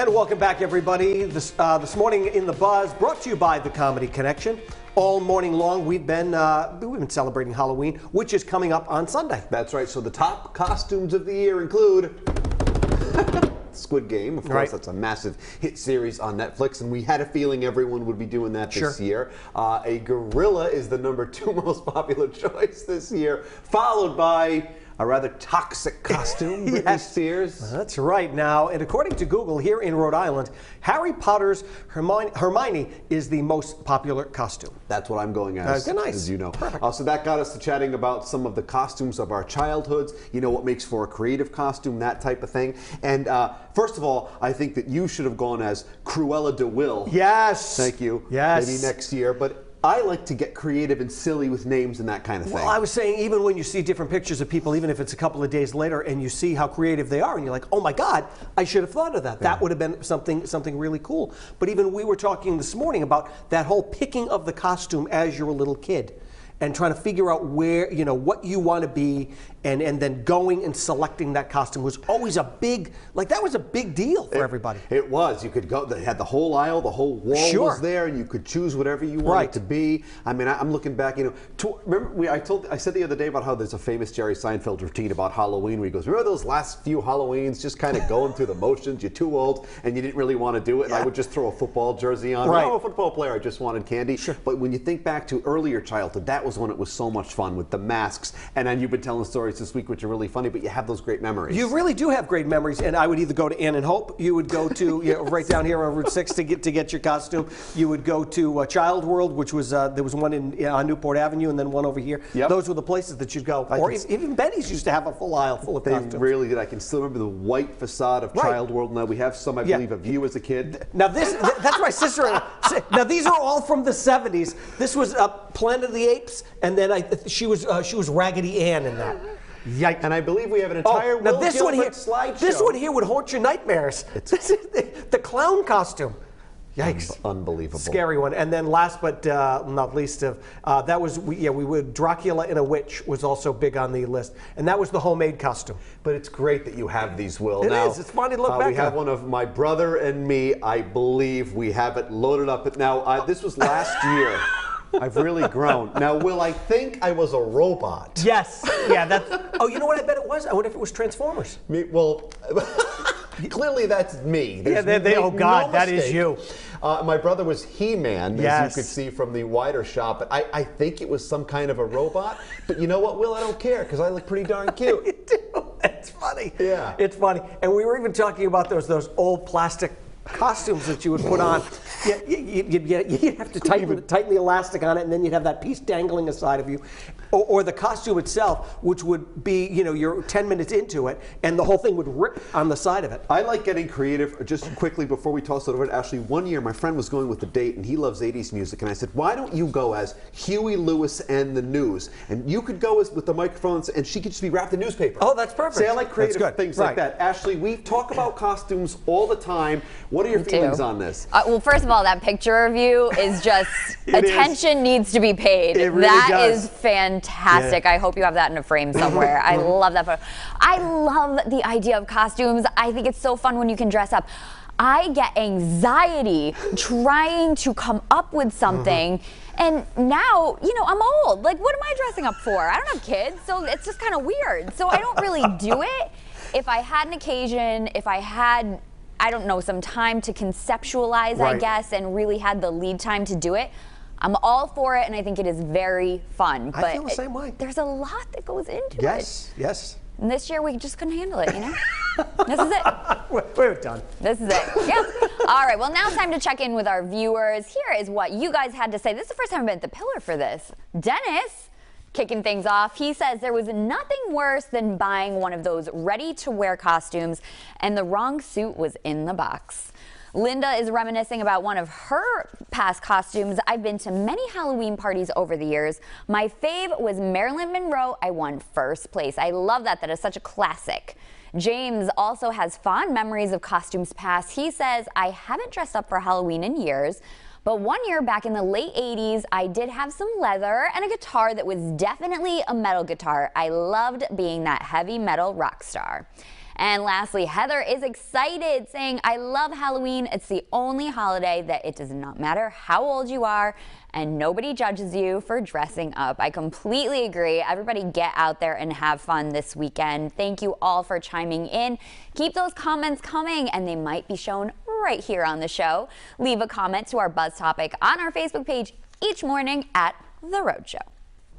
And welcome back, everybody. This morning in The Buzz, brought to you by The Comedy Connection. All morning long, we've been celebrating Halloween, which is coming up on Sunday. That's right. So the top costumes of the year include Squid Game. Of course, that's a massive hit series on Netflix, and we had a feeling everyone would be doing that this year. A gorilla is the #2 most popular choice this year, followed by a rather toxic costume, Britney Spears. That's right. Now, and according to Google, here in Rhode Island, Harry Potter's Hermione is the most popular costume. That's what I'm going as, as you know. So that got us to chatting about some of the costumes of our childhoods, you know, what makes for a creative costume, that type of thing. And first of all, I think that you should have gone as Cruella de Vil. Yes. Thank you. Yes. Maybe next year. But I like to get creative and silly with names and that kind of thing. Well, I was saying, even when you see different pictures of people, even if it's a couple of days later, and you see how creative they are, and you're like, oh my God, I should have thought of that. That would have been something really cool. But even we were talking this morning about that whole picking of the costume as you're a little kid, and trying to figure out where, you know, what you want to be, and then going and selecting that costume was always a big, that was a big deal for everybody. It was. You could go, they had the whole aisle, the whole wall was there, and you could choose whatever you wanted to be. I mean, I'm looking back, you know, remember, I said the other day about how there's a famous Jerry Seinfeld routine about Halloween where he goes, remember those last few Halloweens, just kind of going through the motions, you're too old, and you didn't really want to do it, and I would just throw a football jersey on. Oh, a football player, I just wanted candy. But when you think back to earlier childhood, that was when it was so much fun with the masks, and then you've been telling stories this week which are really funny, but you have those great memories. You really do have great memories, and I would either go to Ann and Hope, you would go to right down here on Route 6 to get your costume, you would go to Child World, which was there was one on Newport Avenue and then one over here. Those were the places that you'd go. Or even Betty's used to have a full aisle full of costumes. They really did. I can still remember the white facade of Child World. Now we have some, I believe, of you as a kid. Now that's my sister. Now these are all from the 70s. This was Planet of the Apes, and then she was Raggedy Ann in that. Yikes. And I believe we have an entire Will Gilbert slideshow. This one here would haunt your nightmares. This is the clown costume. Yikes. Unbelievable. Scary one. And then last but not least, that was, we would, Dracula in a Witch was also big on the list. And that was the homemade costume. But it's great that you have these, Will. It is. It's funny to look back We have one of my brother and me. I believe we have it loaded up. Now, this was last year. I've really grown. Now, Will, I think I was a robot. Yes. Yeah, that's... Oh, you know what I bet it was? I wonder if it was Transformers. Well, clearly that's me. Oh, God, that is you. My brother was He-Man, as you could see from the wider shot, but I think it was some kind of a robot. But you know what, Will? I don't care, because I look pretty darn cute. You do. It's funny. Yeah. It's funny. And we were even talking about those old plastic costumes that you would put on. You'd have to tighten the elastic on it, and then you'd have that piece dangling aside of you. Or the costume itself, which would be, you're 10 minutes into it, and the whole thing would rip on the side of it. I like getting creative. Just quickly, before we toss it over to Ashley, one year my friend was going with a date, and he loves 80s music, and I said, why don't you go as Huey Lewis and the News? And you could go with the microphones, and she could just be wrapped in newspaper. Oh, that's perfect. See, I like creative things like that. Ashley, we talk about costumes all the time. What are your feelings on this? Well, first of all, that picture of you is just, attention needs to be paid. It really that is fantastic. I hope you have that in a frame somewhere. I love that photo. I love the idea of costumes. I think it's so fun when you can dress up. I get anxiety trying to come up with something. And now, I'm old. Like, what am I dressing up for? I don't have kids, so it's just kind of weird. So I don't really do it. If I had an occasion, if I had, I don't know, some time to conceptualize, I guess, and really had the lead time to do it, I'm all for it, and I think it is very fun. I feel the same way. There's a lot that goes into it. Yes. And this year, we just couldn't handle it, This is it. We're done. This is it. Yeah. All right. Well, now it's time to check in with our viewers. Here is what you guys had to say. This is the first time I've been at the Pillar for this. Dennis, kicking things off, he says there was nothing worse than buying one of those ready-to-wear costumes and the wrong suit was in the box. Linda is reminiscing about one of her past costumes. I've been to many Halloween parties over the years. My fave was Marilyn Monroe. I won first place. I love that. That is such a classic. James also has fond memories of costumes past. He says, I haven't dressed up for Halloween in years, but one year back in the late 80s, I did have some leather and a guitar that was definitely a metal guitar. I loved being that heavy metal rock star. And lastly, Heather is excited, saying, I love Halloween. It's the only holiday that it does not matter how old you are and nobody judges you for dressing up. I completely agree. Everybody get out there and have fun this weekend. Thank you all for chiming in. Keep those comments coming and they might be shown right here on the show. Leave a comment to our Buzz topic on our Facebook page each morning at The Rhode Show.